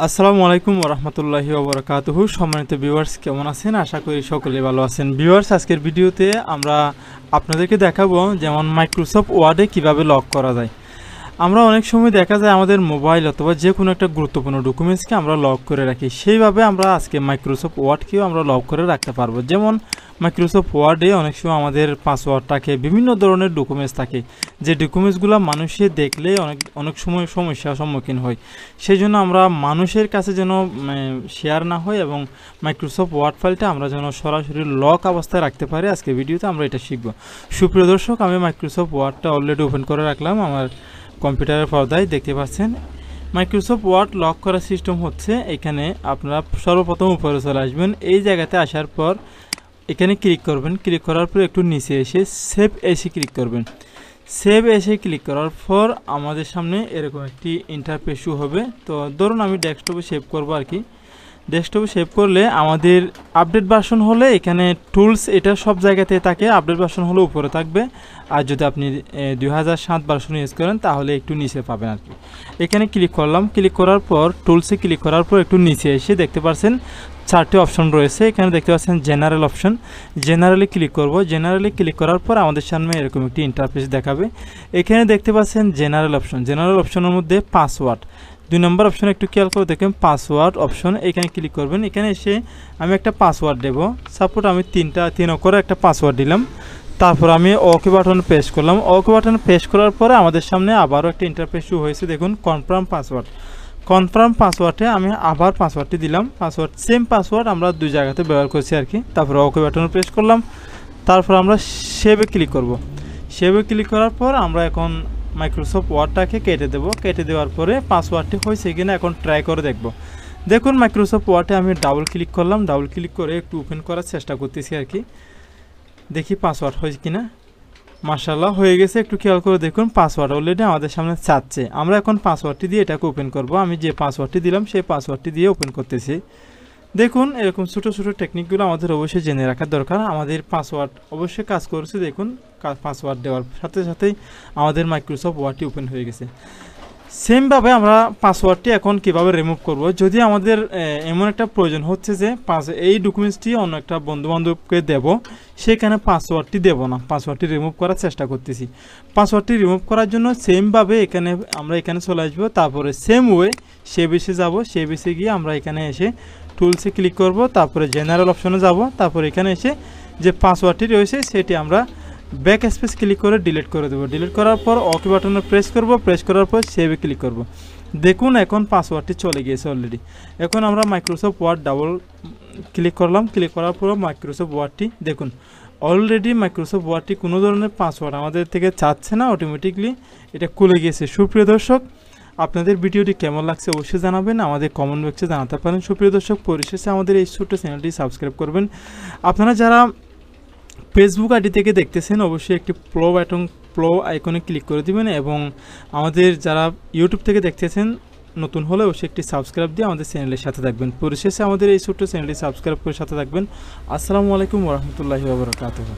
আসসালামু আলাইকুম ওয়া রাহমাতুল্লাহি ওয়া বারাকাতুহু। সম্মানিত ভিউয়ার্স, কেমন আছেন? আশা করি সকলে ভালো আছেন। ভিউয়ার্স, আজকের ভিডিওতে আমরা আপনাদেরকে দেখাবো যেমন মাইক্রোসফট ওয়ার্ডে কিভাবে লক করা যায়। আমরা অনেক সময় দেখা যায় আমাদের মোবাইল অথবা যে কোনো একটা গুরুত্বপূর্ণ ডকুমেন্টসকে আমরা লক করে রাখি। সেইভাবে আমরা আজকে মাইক্রোসফট ওয়ার্ডকেও আমরা লক করে রাখতে পারবো। যেমন মাইক্রোসফট ওয়ার্ডে অনেক সময় আমাদের পাসওয়ার্ড থাকে, বিভিন্ন ধরনের ডকুমেন্টস থাকে, যে ডকুমেন্টসগুলো মানুষে দেখলে অনেক সময় সমস্যার সম্মুখীন হয়। সেই জন্য আমরা মানুষের কাছে যেন শেয়ার না হয় এবং মাইক্রোসফট ওয়ার্ড ফাইলটা আমরা যেন সরাসরি লক অবস্থায় রাখতে পারি, আজকে ভিডিওতে আমরা এটা শিখব। সুপ্রিয় দর্শক, আমি মাইক্রোসফট ওয়ার্ডটা অলরেডি ওপেন করে রাখলাম আমার কম্পিউটারের পর্দায়, দেখতে পাচ্ছেন। মাইক্রোসফট ওয়ার্ড লক করার সিস্টেম হচ্ছে, এখানে আপনারা সর্বপ্রথম উপরে চলে আসবেন। এই জায়গাতে আসার পর এখানে ক্লিক করবেন। ক্লিক করার পর একটু নিচে এসে সেভ এসে ক্লিক করবেন। সেভ এসে ক্লিক করার পর আমাদের সামনে এরকম একটি ইন্টারফেস শো হবে। তো ধরুন আমি ডেস্কটপে সেভ করবো আর কি। ডেস্কটপে সেভ করলে আমাদের আপডেট ভার্সন হলে এখানে টুলস, এটা সব জায়গাতে থাকে। আপডেট ভার্সন হলে উপরে থাকবে, আর যদি আপনি 2007 ভার্সন ইউজ করেন তাহলে একটু নিচে পাবেন আর কি। এখানে ক্লিক করলাম। ক্লিক করার পর টুলসে ক্লিক করার পর একটু নিচে এসে দেখতে পাচ্ছেন 4টি অপশন রয়েছে। এখানে দেখতে পাচ্ছেন জেনারেল অপশন। জেনারেলে ক্লিক করব। জেনারেলে ক্লিক করার পর আমাদের সামনে এরকম একটি ইন্টারফেস দেখাবে। এখানে দেখতে পাচ্ছেন জেনারেল অপশন। জেনারেল অপশনের মধ্যে পাসওয়ার্ড, 2 নম্বর অপশন একটু খেয়াল করে দেখেন, পাসওয়ার্ড অপশন। এখানে ক্লিক করবেন। এখানে এসে আমি একটা পাসওয়ার্ড দেব। সাপোজ আমি 3 অক্ষরে একটা পাসওয়ার্ড দিলাম। তারপর আমি ওকে বাটন প্রেস করলাম। ওকে বাটন প্রেস করার পরে আমাদের সামনে আবারও একটা ইন্টারফেস শো হয়েছে, দেখুন কনফার্ম পাসওয়ার্ড। কনফার্ম পাসওয়ার্ডে আমি আবার পাসওয়ার্ডটি দিলাম। পাসওয়ার্ড সেম পাসওয়ার্ড আমরা 2 জায়গাতে ব্যবহার করছি আর কি। তারপর ওকে বাটন প্রেস করলাম। তারপর আমরা সেভে ক্লিক করব। সেভে ক্লিক করার পর আমরা এখন মাইক্রোসফট ওয়ার্ডটাকে কেটে দেব। কেটে দেওয়ার পরে পাসওয়ার্ডটি হয়েছে কিনা এখন ট্রাই করে দেখব। দেখুন মাইক্রোসফট ওয়ার্ডে আমি ডাবল ক্লিক করলাম। ডাবল ক্লিক করে একটু ওপেন করার চেষ্টা করতেছি আর কি। দেখি পাসওয়ার্ড হয়েছে কিনা। মাশাআল্লাহ হয়ে গেছে। একটু খেয়াল করে দেখুন পাসওয়ার্ড অলরেডি আমাদের সামনে চাচ্ছে। আমরা এখন পাসওয়ার্ডটি দিয়ে এটাকে ওপেন করব। আমি যে পাসওয়ার্ডটি দিলাম সেই পাসওয়ার্ডটি দিয়ে ওপেন করতেছি। দেখুন এরকম ছোটো ছোটো টেকনিকগুলো আমাদের অবশ্যই জেনে রাখার দরকার। আমাদের পাসওয়ার্ড অবশ্যই কাজ করছে। দেখুন পাসওয়ার্ড দেওয়ার সাথে সাথেই আমাদের মাইক্রোসফট ওয়ার্ডটি ওপেন হয়ে গেছে। সেমভাবে আমরা পাসওয়ার্ডটি এখন কিভাবে রিমুভ করব। যদি আমাদের এমন একটা প্রয়োজন হচ্ছে যে এই ডকুমেন্টসটি অন্য একটা বন্ধুবান্ধবকে দেব, সেখানে পাসওয়ার্ডটি দেব না, পাসওয়ার্ডটি রিমুভ করার চেষ্টা করতেছি। পাসওয়ার্ডটি রিমুভ করার জন্য সেমভাবে আমরা এখানে চলে আসবো। তারপরে সেম ওয়ে সেভ এসে যাব। সেভ এসে গিয়ে আমরা এখানে এসে টুলসে ক্লিক করব। তারপরে জেনারেল অপশনে যাব। তারপরে এখানে এসে যে পাসওয়ার্ডটি রয়েছে সেটি আমরা ব্যাক স্পেস ক্লিক করে ডিলিট করে দেবো। ডিলিট করার পর ওকে বাটনে প্রেস করব। প্রেস করার পর সেভে ক্লিক করব। দেখুন এখন পাসওয়ার্ডটি চলে গিয়েছে অলরেডি। এখন আমরা মাইক্রোসফট ওয়ার্ড ডাবল ক্লিক করলাম। ক্লিক করার পর মাইক্রোসফট ওয়ার্ডটি দেখুন অলরেডি মাইক্রোসফট ওয়ার্ডটি কোনো ধরনের পাসওয়ার্ড আমাদের থেকে চাচ্ছে না, অটোমেটিকলি এটা খুলে গিয়েছে। সুপ্রিয় দর্শক, আপনাদের ভিডিওটি কেমন লাগছে অবশ্যই জানাবেন, আমাদের কমেন্ট বক্সে জানাতে পারেন। সুপ্রিয় দর্শক, পরিশেষে আমাদের এই ছোট্ট চ্যানেলটি সাবস্ক্রাইব করবেন। আপনারা যারা ফেসবুক আইডি থেকে দেখতেছেন অবশ্যই একটি প্লো আইকনে ক্লিক করে দিবেন, এবং আমাদের যারা ইউটিউব থেকে দেখতেছেন নতুন হলে অবশ্যই একটি সাবস্ক্রাইব দিয়ে আমাদের চ্যানেলের সাথে থাকবেন। পরিশেষে আমাদের এই ছোট্ট চ্যানেলটি সাবস্ক্রাইব করে সাথে থাকবেন। আসসালামু আলাইকুম ওয়া রাহমাতুল্লাহি ওয়া বারাকাতুহু।